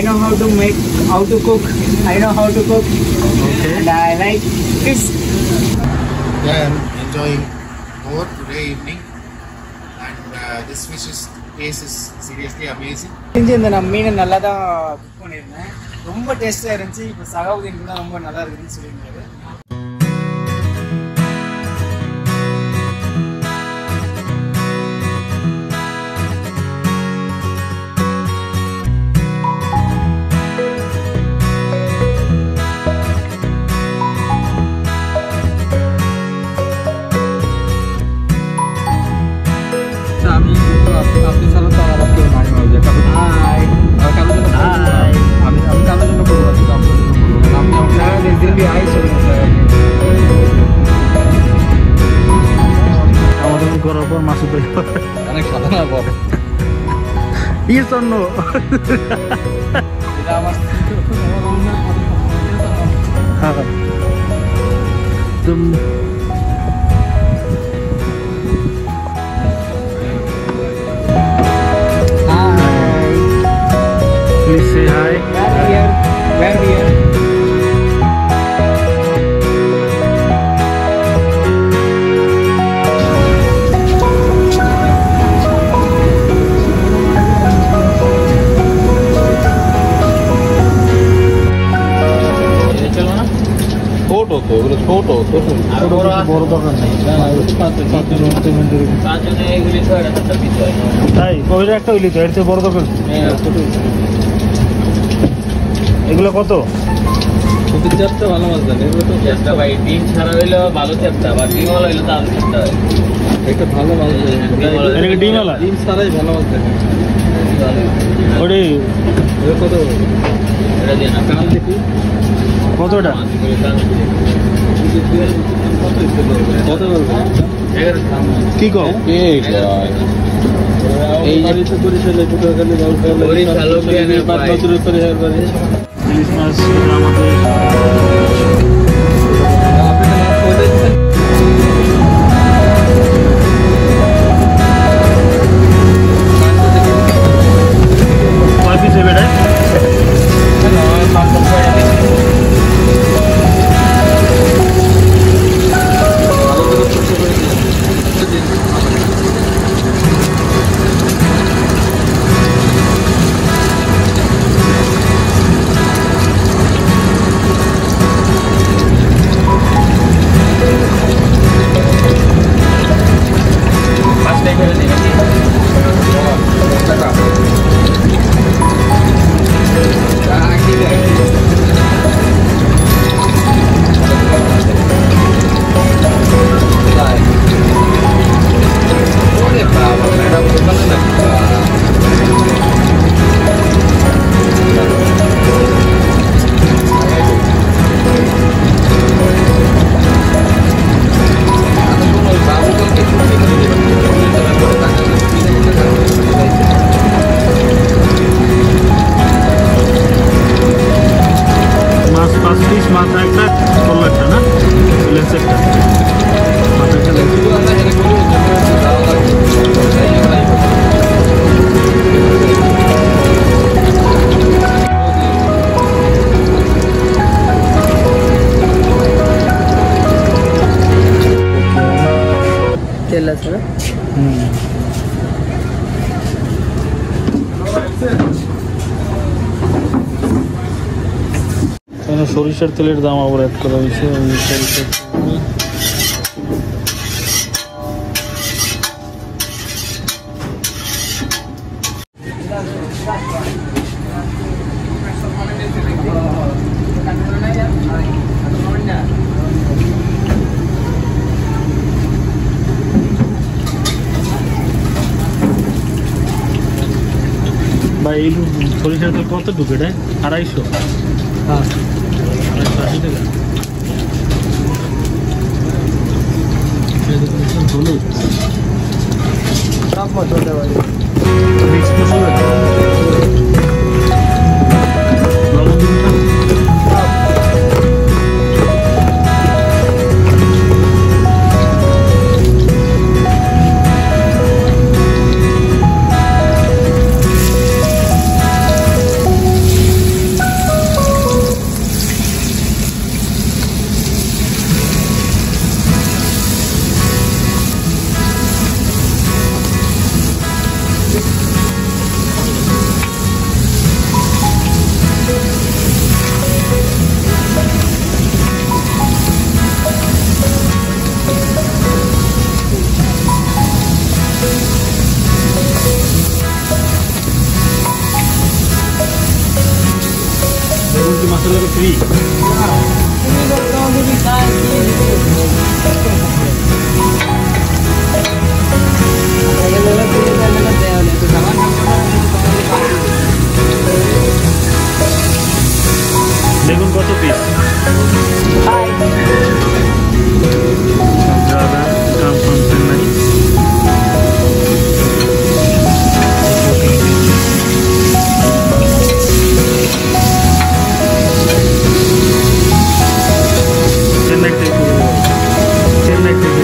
I know how to cook. I know how to cook. Okay. And I like fish. Yeah, I'm enjoying more today evening, and this fish taste is seriously amazing. இந்த நான் மீன் நல்லா தான் cook பண்ணியிருந்தேன், ரொம்ப டேஸ்ட்டாக இருந்துச்சு. இப்போ சகாவுதீன் தான் ரொம்ப நல்லா இருக்குதுன்னு சொல்லியிருந்தாரு. Iushan no. Hi. Please say hi. Where we are? ছোট বড় দোকান নেই, তাই ওইটা একটা হইলি তো, এর চেয়ে বড় দোকান। এগুলো কত? চ্যাপটা ভালো মাছ দেন, এগুলো তো চ্যাপটা ভাই, ডিম ছাড়া হইলো ভালো চ্যাপটা, বা ডিম ওয়ালা হইলো তো আলু চ্যাপটা হয়। এটা ভালো মাছ দেন, এটা ডিম ওয়ালা, ডিম ছাড়াই ভালো মাছ দেন। ওরে কত? এটা দিয়ে না কাল দেখি কতটা কত বলবো কি কো এই বাড়িতে পরিচয় দুটো গেলে ওই ভালো করে বাদ বছর পরে একবারে ইলিশ মাছ আমাদের সরিষার তেলের দাম আবার অ্যাড করা হয়েছে। ভাই এই সরিষার তেল কত ঢুকে এটা? 250? হ্যাঁ 280 টাকা। হলুদ সব মশলা ভাই mix masala masala is free. Begun koto piece? Bhaja come from Chennai.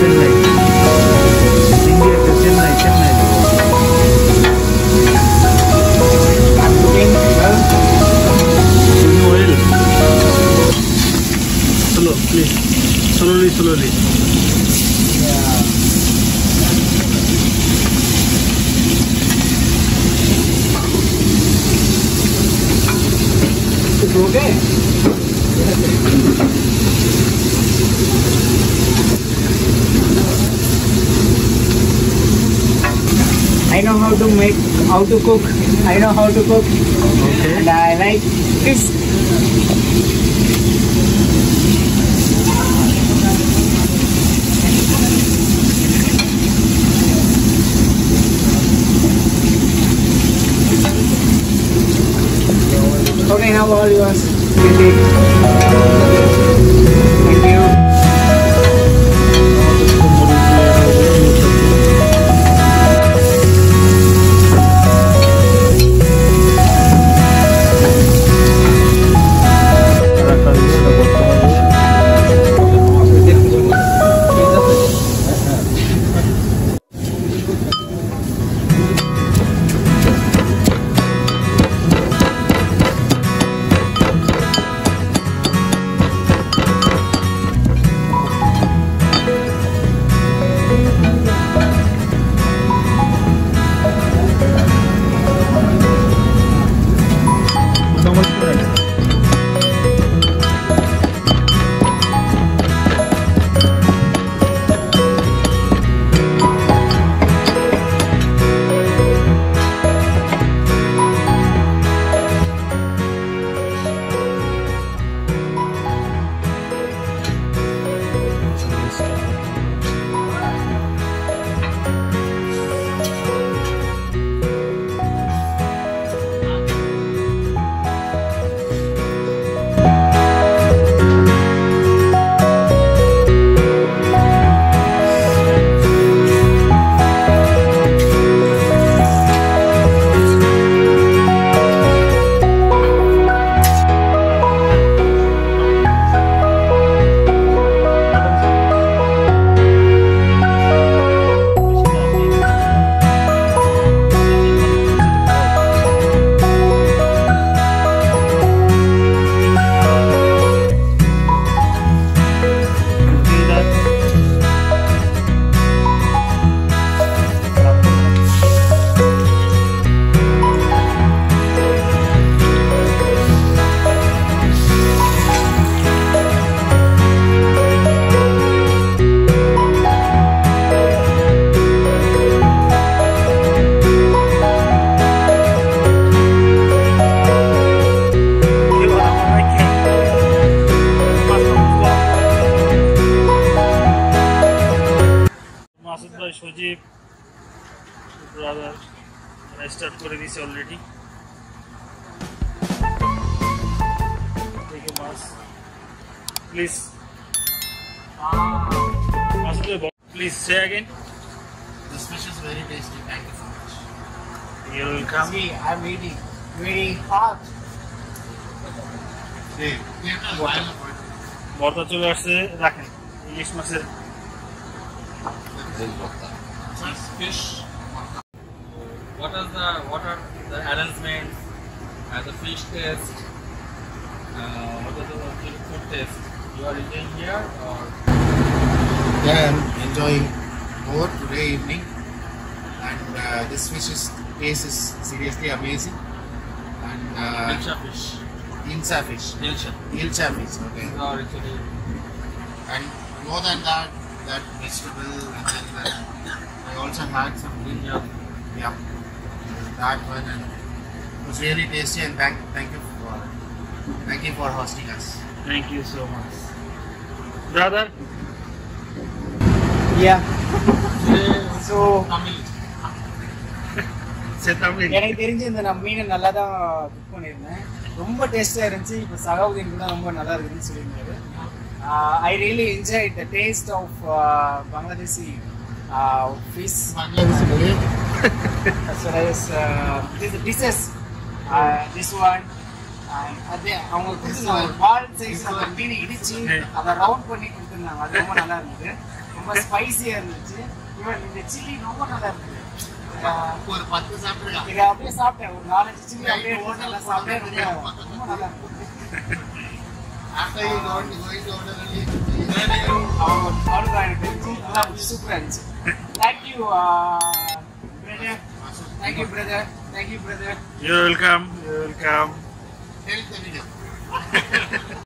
Chennai. India to Chennai. I'm looking well. No oil. Slow, please. Slowly. Yeah. It's okay. I know how to cook. I know how to cook. Okay. And I like fish. Okay, now all yours. Thank you. brother, I start for this already. Take a mask. Please. Please say again. This fish is very tasty. Thank you so much. You're welcome. See, I'm eating. Very hot. Hey, বর্তা চলে আসছে রাখেন ইলিশ মাছের fish. What are the arrangements and the fish taste? What are the food taste? You are eating here or? Yeah, I'm enjoying more today evening, and this fish's taste is seriously amazing. And Hilsa fish. Hilsa fish. Hilsa fish. Okay. Or actually, And more than that, that vegetable, and then I also had some ginger. Yeah, that one, and it was really tasty. And thank you for Thank you for hosting us. Thank you so much. Brother? Yeah. So Say Tamil. எனக்கு தெரிஞ்சு இந்த நான் மீனை நல்லா தான் cook பண்ணியிருந்தேன். ரொம்ப டேஸ்டாக இருந்துச்சு. இப்போ சகாவுதீன் கூட ரொம்ப நல்லா இருக்குதுன்னு சொல்லியிருந்தாரு. I really enjoyed the taste of Bangladeshi fish. As well as these dishes. This one. அவங்க கொடுத்துருந்தாங்க ஒரு பால் சைஸ் அந்த மீனை இடிச்சு அதை ரவுண்ட் பண்ணி கொடுத்துருந்தாங்க. அது ரொம்ப நல்லா இருந்தது. ரொம்ப ஸ்பைசியாக இருந்துச்சு. இவன் இந்த சில்லி ரொம்ப நல்லா இருந்தது. ஒரு 10 சாப்பிட்டுருக்கா. இதை அப்படியே சாப்பிட்டேன். ஒரு 4-5 சில்லி அப்படியே ஹோட்டலில் சாப்பிட்டேன். ரொம்ப நல்லா இருந்தது. After you going to order only. அவனுக்கு எனக்கு தெரிஞ்சு நல்லா சூப்பராக இருந்துச்சு. Thank you brother. Thank you brother. Thank you brother. You're welcome. You're welcome. Tell the video.